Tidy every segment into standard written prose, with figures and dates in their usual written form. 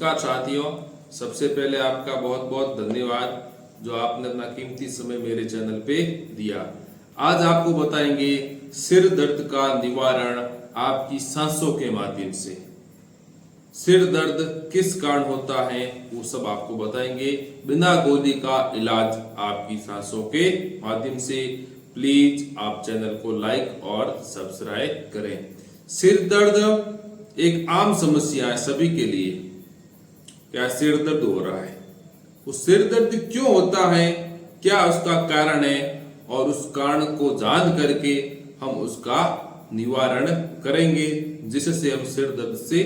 नमस्कार साथियों, सबसे पहले आपका बहुत बहुत धन्यवाद जो आपने अपना कीमती समय मेरे चैनल पे दिया। आज आपको बताएंगे सिर दर्द का निवारण आपकी सांसों के माध्यम से। सिर दर्द किस कारण होता है वो सब आपको बताएंगे, बिना गोली का इलाज आपकी सांसों के माध्यम से। प्लीज आप चैनल को लाइक और सब्सक्राइब करें। सिर दर्द एक आम समस्या है सभी के लिए। क्या सिर दर्द हो रहा है? वो सिर दर्द क्यों होता है, क्या उसका कारण है, और उस कारण को जान करके हम उसका निवारण करेंगे जिससे हम सिर दर्द से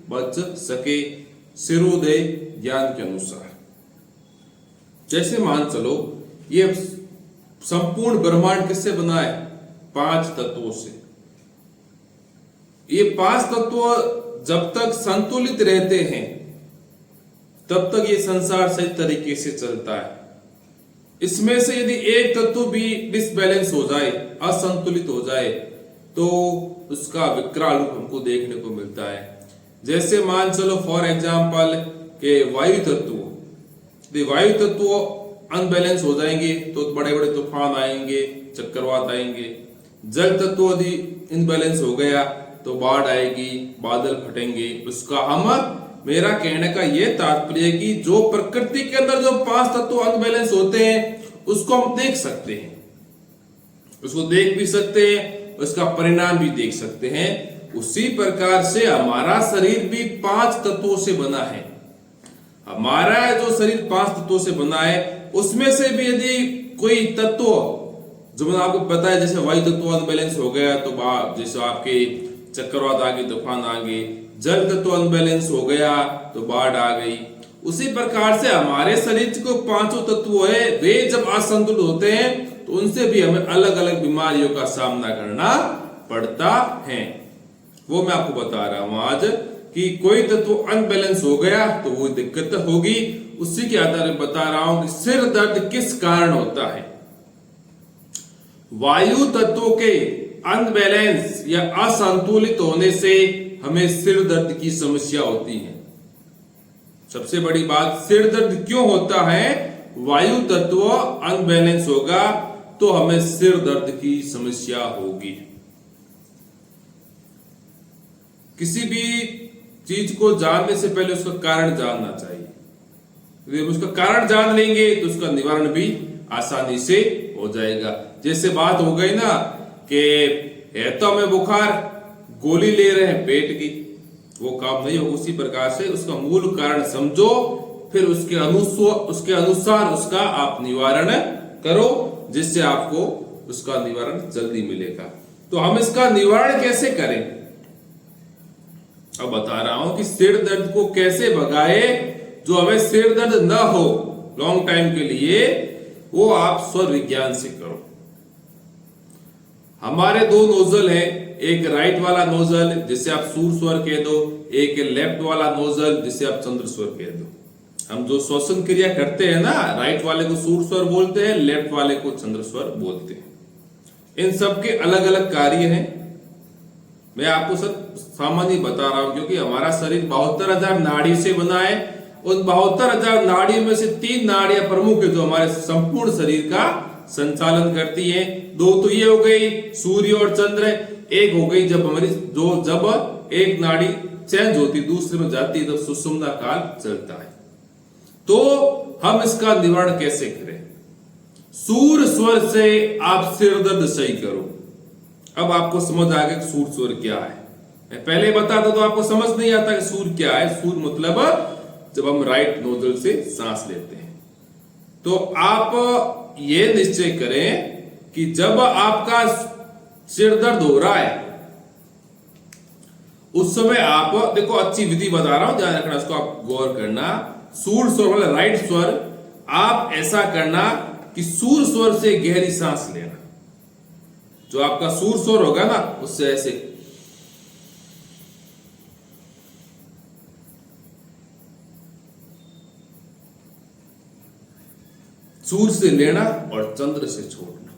बच सके सिरोदय ज्ञान के अनुसार। जैसे मान चलो ये संपूर्ण ब्रह्मांड किससे बना है? 5 तत्वों से। ये 5 तत्व जब तक संतुलित रहते हैं तब तक ये संसार सही तरीके से चलता है। इसमें से यदि एक तत्व भी डिसबैलेंस हो जाए, असंतुलित हो जाए, तो उसका विकराल रूप हमको देखने को मिलता है। जैसे मान चलो फॉर एग्जांपल के वायु तत्व, वायु तत्व अनबैलेंस हो जाएंगे तो बड़े बड़े तूफान आएंगे, चक्रवात आएंगे। जल तत्व यदि इनबैलेंस हो गया तो बाढ़ आएगी, बादल फटेंगे। मेरा कहने का यह तात्पर्य है कि जो प्रकृति के अंदर जो 5 तत्व अनबैलेंस होते हैं उसको हम देख सकते हैं, उसको देख भी सकते हैं, उसका परिणाम भी देख सकते हैं। उसी प्रकार से हमारा शरीर भी 5 तत्वों से बना है। हमारा जो शरीर 5 तत्वों से बना है उसमें से भी यदि कोई तत्व, जो मैंने आपको पता है, जैसे वायु तत्व अनबैलेंस हो गया तो जैसे आपके चक्रवात आ गए, तूफान आ गए। जल तत्व अनबैलेंस हो गया तो बाढ़ आ गई। उसी प्रकार से हमारे शरीर को 5 तत्व है, वे जब असंतुलित होते हैं तो उनसे भी हमें अलग अलग बीमारियों का सामना करना पड़ता है। वो मैं आपको बता रहा हूं आज कि कोई तत्व अनबैलेंस हो गया तो वो दिक्कत होगी। उसी के आधार पर बता रहा हूं कि सिर दर्द किस कारण होता है। वायु तत्वों के अनबैलेंस या असंतुलित होने से हमें सिर दर्द की समस्या होती है। सबसे बड़ी बात, सिर दर्द क्यों होता है? वायु तत्व अनबैलेंस होगा तो हमें सिर दर्द की समस्या होगी। किसी भी चीज को जानने से पहले उसका कारण जानना चाहिए। यदि उसका कारण जान लेंगे तो उसका निवारण भी आसानी से हो जाएगा। जैसे बात हो गई ना कि है तो हमें बुखार, गोली ले रहे हैं पेट की, वो काम नहीं हो। उसी प्रकार से उसका मूल कारण समझो, फिर उसके अनुसार उसका आप निवारण करो, जिससे आपको उसका निवारण जल्दी मिलेगा। तो हम इसका निवारण कैसे करें? अब बता रहा हूं कि सिर दर्द को कैसे भगाए, जो हमें सिर दर्द न हो लॉन्ग टाइम के लिए, वो आप स्वर विज्ञान से करो। हमारे 2 नोजल हैं, एक राइट वाला नोजल जिसे आप सूर स्वर कह दो, एक लेफ्ट वाला नोजल जिसे आप चंद्र स्वर कह दो। हम जो श्वसन क्रिया करते हैं ना, राइट वाले को सूर स्वर बोलते हैं, लेफ्ट वाले को चंद्र स्वर बोलते हैं। इन सब के अलग अलग कार्य हैं। मैं आपको सब सामान्य बता रहा हूं क्योंकि हमारा शरीर 72,000 नाड़ी से बना है। उन 72,000 नाड़ियों में से 3 नाड़ियां प्रमुख है जो हमारे संपूर्ण शरीर का संचालन करती है। 2 तो ये हो गई सूर्य और चंद्र, एक हो गई जब एक नाड़ी चेंज होती दूसरे में जाती है तब सुषुम्ना काल चलता है। तो हम इसका निवारण कैसे करें? सूर स्वर से आप सिर दर्द सही करो। अब आपको समझ आ गया कि सूर स्वर क्या है। मैं पहले बताता तो आपको समझ नहीं आता कि सूर क्या है। सूर मतलब जब हम राइट नोजल से सांस लेते हैं। तो आप ये निश्चय करें कि जब आपका सिर दर्द हो रहा है उस समय आप देखो, अच्छी विधि बता रहा हूं, ध्यान रखना, उसको आप गौर करना। सूर स्वर मतलब राइट स्वर, आप ऐसा करना कि सूर स्वर से गहरी सांस लेना। जो आपका सूर स्वर होगा ना उससे ऐसे सूर से लेना और चंद्र से छोड़ना।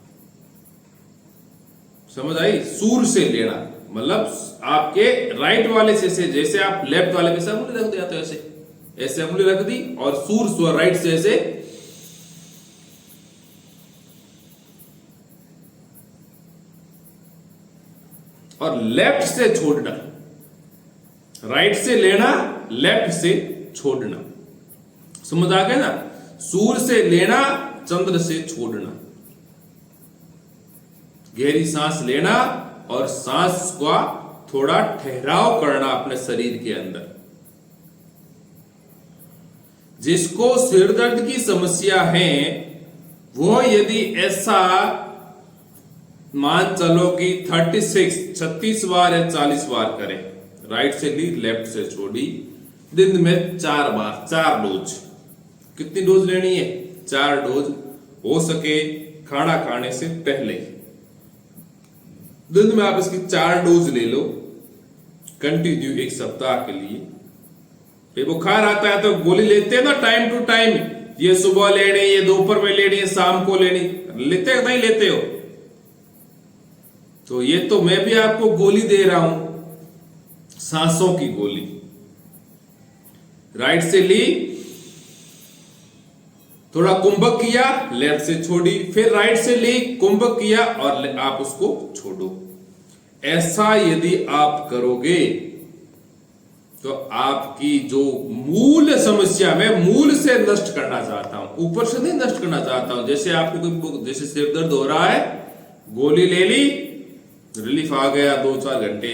समझ आई? सूर से लेना मतलब आपके राइट वाले से जैसे आप लेफ्ट वाले के सामने रख देते हो ऐसे ऐसे उंगली रख दी और सूर स्वर राइट से ऐसे, और लेफ्ट से छोड़ना, राइट से लेना, लेफ्ट से छोड़ना। समझ आ गया ना? सूर से लेना, चंद्र से छोड़ना। गहरी सांस लेना और सांस का थोड़ा ठहराव करना अपने शरीर के अंदर। जिसको सिर दर्द की समस्या है वो यदि ऐसा मान चलो कि 36 बार या 40 बार करे, राइट से ली, लेफ्ट से छोड़ी, दिन में 4 बार, 4 डोज। कितनी डोज लेनी है? 4 डोज, हो सके खाना खाने से पहले। दिन में आप इसकी 4 डोज ले लो कंटिन्यू 1 सप्ताह के लिए। फिर बुखार आता है तो गोली लेते हैं ना टाइम टू टाइम, ये सुबह लेनी, ये दोपहर में लेनी है, शाम को लेनी, लेते नहीं लेते हो? तो ये तो मैं भी आपको गोली दे रहा हूं, सांसों की गोली। राइट से ली, थोड़ा कुंभक किया, लेफ्ट से छोड़ी, फिर राइट से ली, कुंभक किया और आप उसको छोड़ो। ऐसा यदि आप करोगे तो आपकी जो मूल समस्या, मैं मूल से नष्ट करना चाहता हूं, ऊपर से नहीं नष्ट करना चाहता हूं। जैसे आपको कोई, जैसे सिर दर्द हो रहा है, गोली ले ली, रिलीफ आ गया 2-4 घंटे,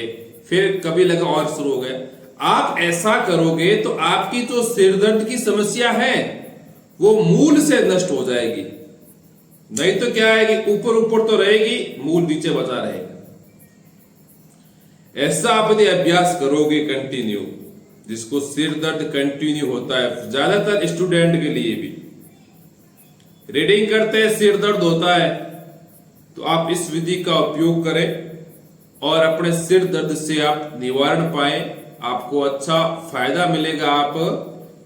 फिर कभी लगा और शुरू हो गया। आप ऐसा करोगे तो आपकी जो सिर दर्द की समस्या है वो मूल से नष्ट हो जाएगी। नहीं तो क्या है कि ऊपर ऊपर तो रहेगी, मूल नीचे बचा रहेगा। ऐसा आप यदि अभ्यास करोगे कंटिन्यू, जिसको सिर दर्द कंटिन्यू होता है, ज्यादातर स्टूडेंट के लिए भी रीडिंग करते हैं, सिर दर्द होता है, तो आप इस विधि का उपयोग करें और अपने सिर दर्द से आप निवारण पाएं। आपको अच्छा फायदा मिलेगा। आप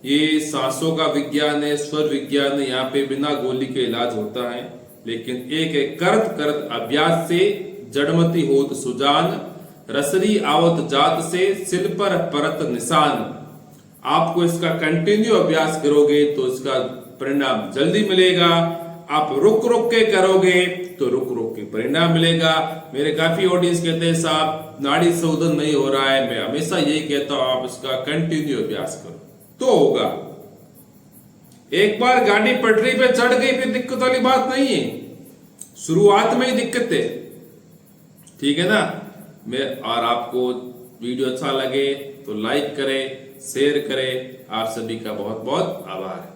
ये सांसों का विज्ञान है, स्वर विज्ञान है, यहाँ पे बिना गोली के इलाज होता है। लेकिन एक एक करत करत अभ्यास से जड़मती होत सुजान, रसरी आवत जात से सिल पर परत निशान। आपको इसका कंटिन्यू अभ्यास करोगे तो इसका परिणाम जल्दी मिलेगा। आप रुक रुक के करोगे तो रुक रुक के परिणाम मिलेगा। मेरे काफी ऑडियंस कहते हैं साहब नाड़ी शोधन नहीं हो रहा है। मैं हमेशा यही कहता हूं आप इसका कंटिन्यू अभ्यास करो तो होगा। एक बार गाड़ी पटरी पे चढ़ गई फिर दिक्कत वाली बात नहीं है, शुरुआत में ही दिक्कत है। ठीक है ना? मैं और आपको वीडियो अच्छा लगे तो लाइक करें, शेयर करें। आप सभी का बहुत बहुत आभार।